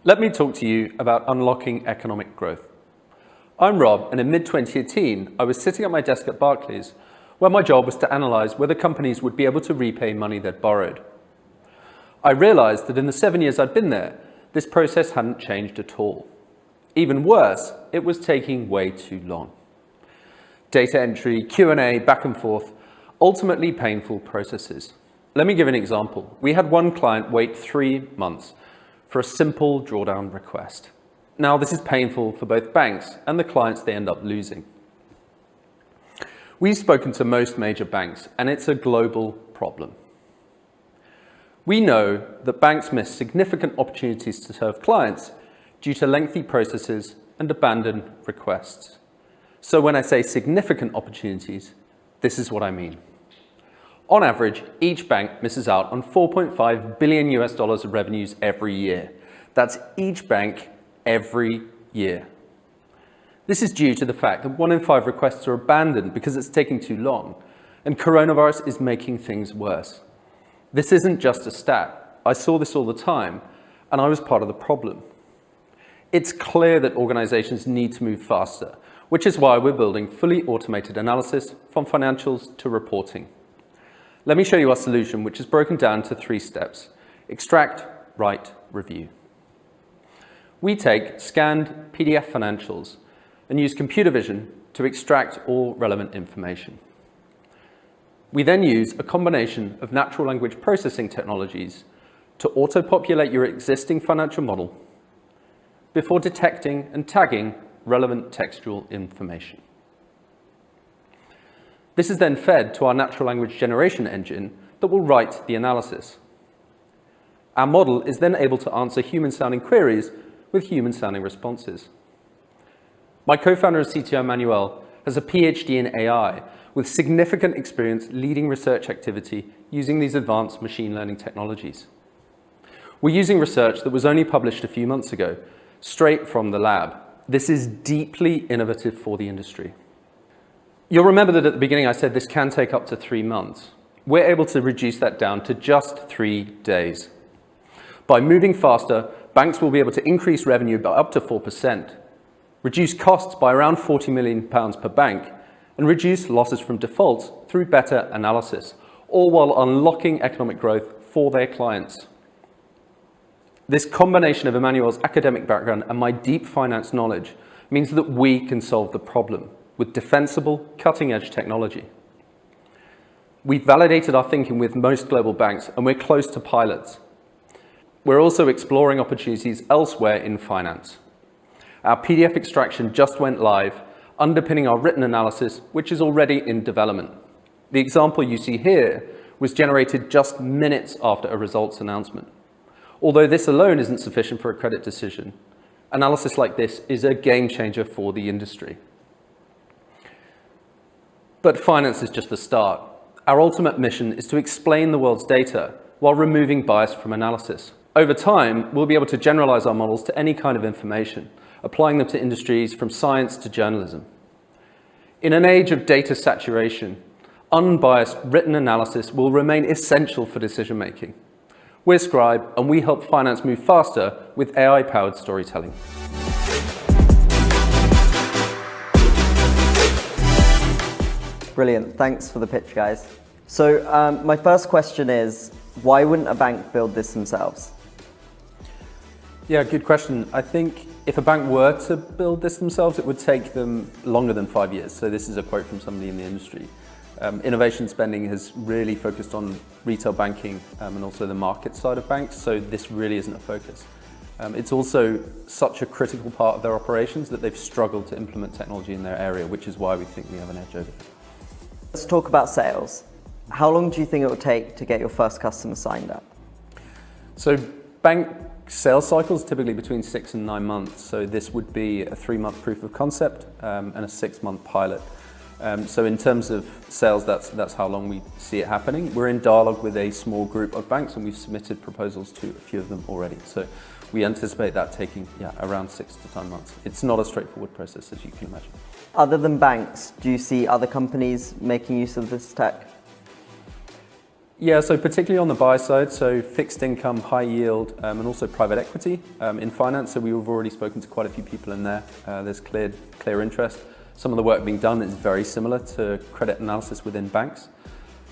Let me talk to you about unlocking economic growth. I'm Rob, and in mid-2018, I was sitting at my desk at Barclays, where my job was to analyse whether companies would be able to repay money they'd borrowed. I realised that in the 7 years I'd been there, this process hadn't changed at all. Even worse, it was taking way too long. Data entry, Q&A, back and forth, ultimately painful processes. Let me give an example. We had one client wait 3 months for a simple drawdown request. Now, this is painful for both banks and the clients they end up losing. We've spoken to most major banks, and it's a global problem. We know that banks miss significant opportunities to serve clients due to lengthy processes and abandoned requests. So when I say significant opportunities, this is what I mean. On average, each bank misses out on $4.5 billion of revenues every year. That's each bank every year. This is due to the fact that 1 in 5 requests are abandoned because it's taking too long, and coronavirus is making things worse. This isn't just a stat. I saw this all the time, and I was part of the problem. It's clear that organizations need to move faster, which is why we're building fully automated analysis from financials to reporting. Let me show you our solution, which is broken down to 3 steps: extract, write, review. We take scanned PDF financials and use computer vision to extract all relevant information. We then use a combination of natural language processing technologies to auto-populate your existing financial model before detecting and tagging relevant textual information. This is then fed to our natural language generation engine that will write the analysis. Our model is then able to answer human-sounding queries with human-sounding responses. My co-founder and CTO, Manuel, has a PhD in AI with significant experience leading research activity using these advanced machine learning technologies. We're using research that was only published a few months ago, straight from the lab. This is deeply innovative for the industry. You'll remember that at the beginning I said this can take up to 3 months. We're able to reduce that down to just 3 days. By moving faster, banks will be able to increase revenue by up to 4%, reduce costs by around £40 million per bank, and reduce losses from defaults through better analysis, all while unlocking economic growth for their clients. This combination of Emmanuel's academic background and my deep finance knowledge means that we can solve the problem with defensible, cutting-edge technology. We've validated our thinking with most global banks, and we're close to pilots. We're also exploring opportunities elsewhere in finance. Our PDF extraction just went live, underpinning our written analysis, which is already in development. The example you see here was generated just minutes after a results announcement. Although this alone isn't sufficient for a credit decision, analysis like this is a game changer for the industry. But finance is just the start. Our ultimate mission is to explain the world's data while removing bias from analysis. Over time, we'll be able to generalize our models to any kind of information, applying them to industries from science to journalism. In an age of data saturation, unbiased written analysis will remain essential for decision making. We're Scribe, and we help finance move faster with AI-powered storytelling. Brilliant, thanks for the pitch, guys. So my first question is, why wouldn't a bank build this themselves? Yeah, good question. I think if a bank were to build this themselves, it would take them longer than 5 years. So this is a quote from somebody in the industry. Innovation spending has really focused on retail banking and also the market side of banks, so this really isn't a focus. It's also such a critical part of their operations that they've struggled to implement technology in their area, which is why we think we have an edge over them. Let's talk about sales. How long do you think it will take to get your first customer signed up? So bank sales cycles typically between 6 and 9 months. So this would be a 3-month proof of concept and a 6-month pilot. So in terms of sales, that's how long we see it happening. We're in dialogue with a small group of banks, and we've submitted proposals to a few of them already. So we anticipate that taking around 6 to 10 months. It's not a straightforward process, as you can imagine. Other than banks, do you see other companies making use of this tech? Yeah, so particularly on the buy side, so fixed income, high yield, and also private equity in finance. So we've already spoken to quite a few people in there. There's clear interest. Some of the work being done is very similar to credit analysis within banks.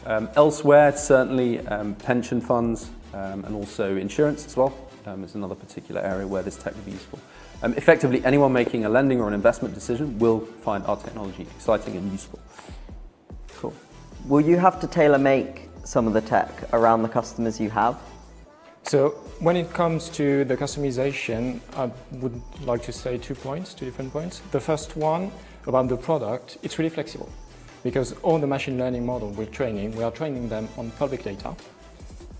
Elsewhere, certainly pension funds and also insurance as well is another particular area where this tech would be useful. Effectively, anyone making a lending or an investment decision will find our technology exciting and useful. Cool. Will you have to tailor-make some of the tech around the customers you have? So when it comes to the customization, I would like to say 2 different points. The first one about the product, it's really flexible because all the machine learning model we are training them on public data.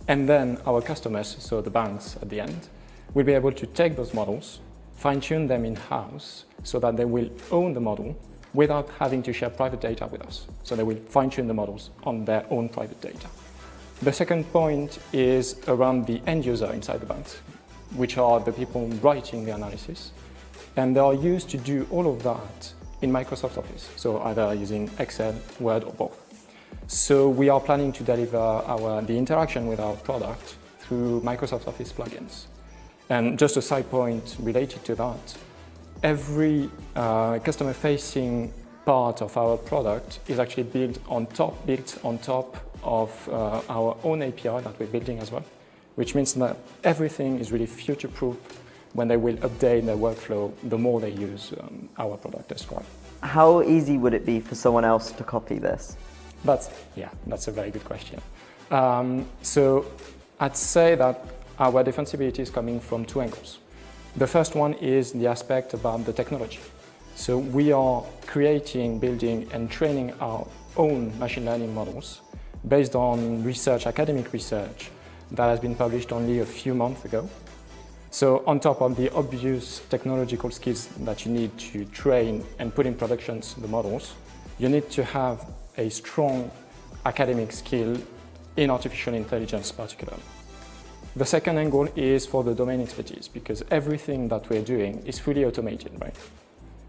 And then our customers, so the banks at the end, will be able to take those models, fine-tune them in-house so that they will own the model without having to share private data with us. So they will fine-tune the models on their own private data. The second point is around the end user inside the banks, which are the people writing the analysis. And they are used to do all of that in Microsoft Office, so either using Excel, Word, or both. So we are planning to deliver the interaction with our product through Microsoft Office plugins. And just a side point related to that, every customer-facing part of our product is actually built on top of our own API that we're building as well, which means that everything is really future-proof when they will update their workflow the more they use our product as Scribe. How easy would it be for someone else to copy this? That's a very good question. So I'd say that our defensibility is coming from 2 angles. The first one is the aspect about the technology. So we are creating, building, and training our own machine learning models based on research, academic research, that has been published only a few months ago. So on top of the obvious technological skills that you need to train and put in production the models, you need to have a strong academic skill in artificial intelligence particularly. The second angle is for the domain expertise, because everything that we're doing is fully automated, right?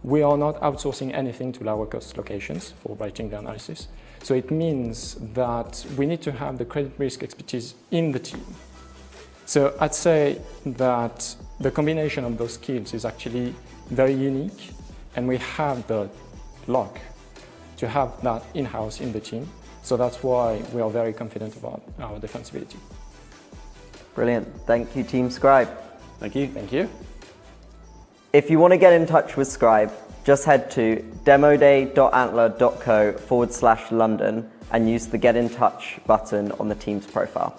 We are not outsourcing anything to lower cost locations for writing the analysis. So it means that we need to have the credit risk expertise in the team. So I'd say that the combination of those skills is actually very unique, and we have the luck to have that in-house in the team. So that's why we are very confident about our defensibility. Brilliant. Thank you, Team Scribe. Thank you. Thank you. If you want to get in touch with Scribe, just head to demoday.antler.co/London and use the Get in Touch button on the Teams profile.